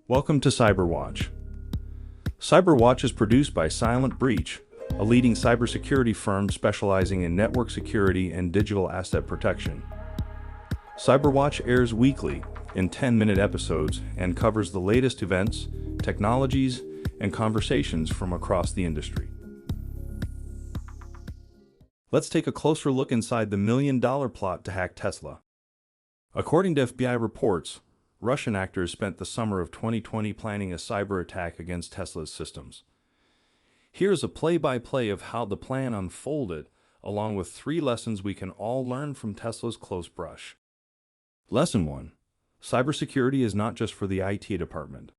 Welcome to CyberWatch. CyberWatch is produced by Silent Breach, a leading cybersecurity firm specializing in network security and digital asset protection. CyberWatch airs weekly in 10-minute episodes and covers the latest events, technologies, and conversations from across the industry. Let's take a closer look inside the million-dollar plot to hack Tesla. According to FBI reports, Russian actors spent the summer of 2020 planning a cyber attack against Tesla's systems. Here's a play-by-play of how the plan unfolded, along with 3 lessons we can all learn from Tesla's close brush. Lesson 1. Cybersecurity is not just for the IT department.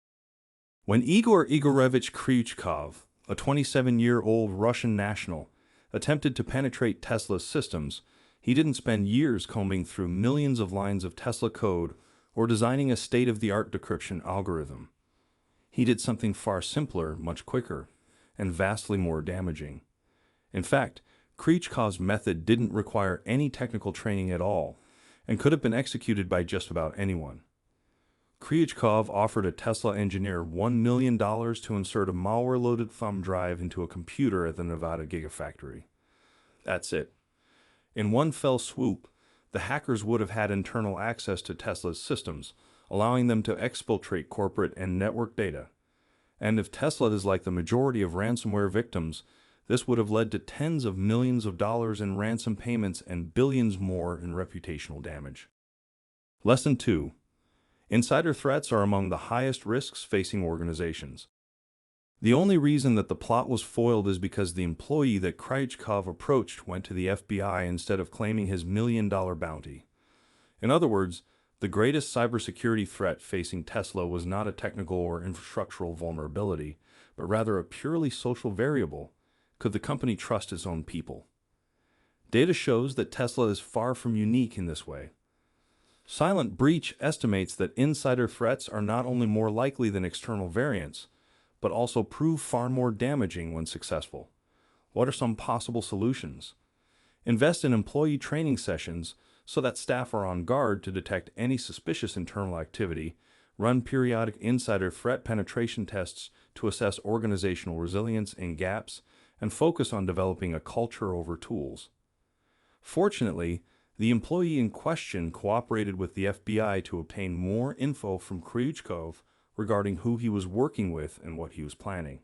When Igor Igorevich Kryuchkov, a 27-year-old Russian national, attempted to penetrate Tesla's systems, he didn't spend years combing through millions of lines of Tesla code or designing a state-of-the-art decryption algorithm. He did something far simpler, much quicker, and vastly more damaging. In fact, Kryuchkov's method didn't require any technical training at all and could have been executed by just about anyone. Kryuchkov offered a Tesla engineer $1 million to insert a malware-loaded thumb drive into a computer at the Nevada Gigafactory. That's it. In one fell swoop, the hackers would have had internal access to Tesla's systems, allowing them to exfiltrate corporate and network data. And if Tesla is like the majority of ransomware victims, this would have led to tens of millions of dollars in ransom payments and billions more in reputational damage. Lesson 2. Insider threats are among the highest risks facing organizations. The only reason that the plot was foiled is because the employee that Kryuchkov approached went to the FBI instead of claiming his $1 million bounty. In other words, the greatest cybersecurity threat facing Tesla was not a technical or infrastructural vulnerability, but rather a purely social variable. Could the company trust its own people? Data shows that Tesla is far from unique in this way. Silent Breach estimates that insider threats are not only more likely than external variants, but also prove far more damaging when successful. What are some possible solutions? Invest in employee training sessions so that staff are on guard to detect any suspicious internal activity. Run periodic insider threat penetration tests to assess organizational resilience and gaps, and focus on developing a culture over tools. Fortunately, the employee in question cooperated with the FBI to obtain more info from Kryuchkov regarding who he was working with and what he was planning.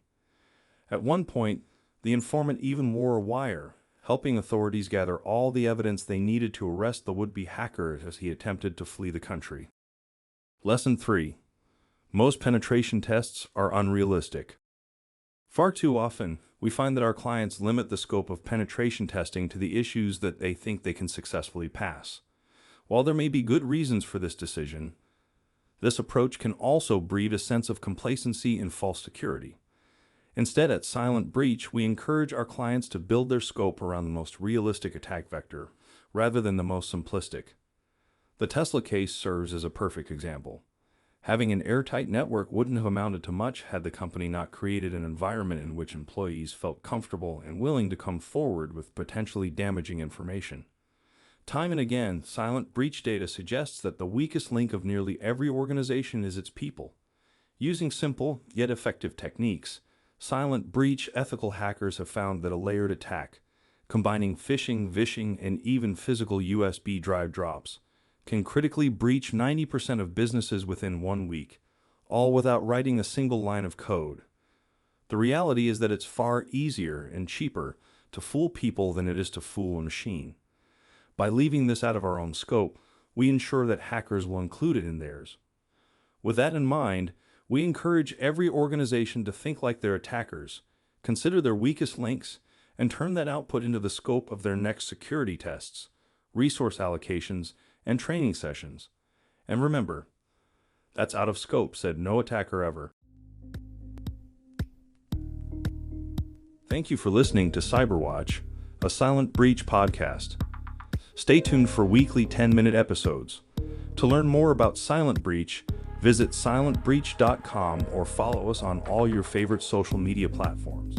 At one point, the informant even wore a wire, helping authorities gather all the evidence they needed to arrest the would-be hacker as he attempted to flee the country. Lesson 3. Most penetration tests are unrealistic. Far too often, we find that our clients limit the scope of penetration testing to the issues that they think they can successfully pass. While there may be good reasons for this decision, this approach can also breed a sense of complacency and false security. Instead, at Silent Breach, we encourage our clients to build their scope around the most realistic attack vector, rather than the most simplistic. The Tesla case serves as a perfect example. Having an airtight network wouldn't have amounted to much had the company not created an environment in which employees felt comfortable and willing to come forward with potentially damaging information. Time and again, Silent Breach data suggests that the weakest link of nearly every organization is its people. Using simple, yet effective techniques, Silent Breach ethical hackers have found that a layered attack, combining phishing, vishing, and even physical USB drive drops, can critically breach 90% of businesses within 1 week, all without writing a single line of code. The reality is that it's far easier and cheaper to fool people than it is to fool a machine. By leaving this out of our own scope, we ensure that hackers will include it in theirs. With that in mind, we encourage every organization to think like their attackers, consider their weakest links, and turn that output into the scope of their next security tests, resource allocations, and training sessions. And remember, that's out of scope, said no attacker ever. Thank you for listening to CyberWatch, a Silent Breach podcast. Stay tuned for weekly 10-minute episodes. To learn more about Silent Breach, visit silentbreach.com or follow us on all your favorite social media platforms.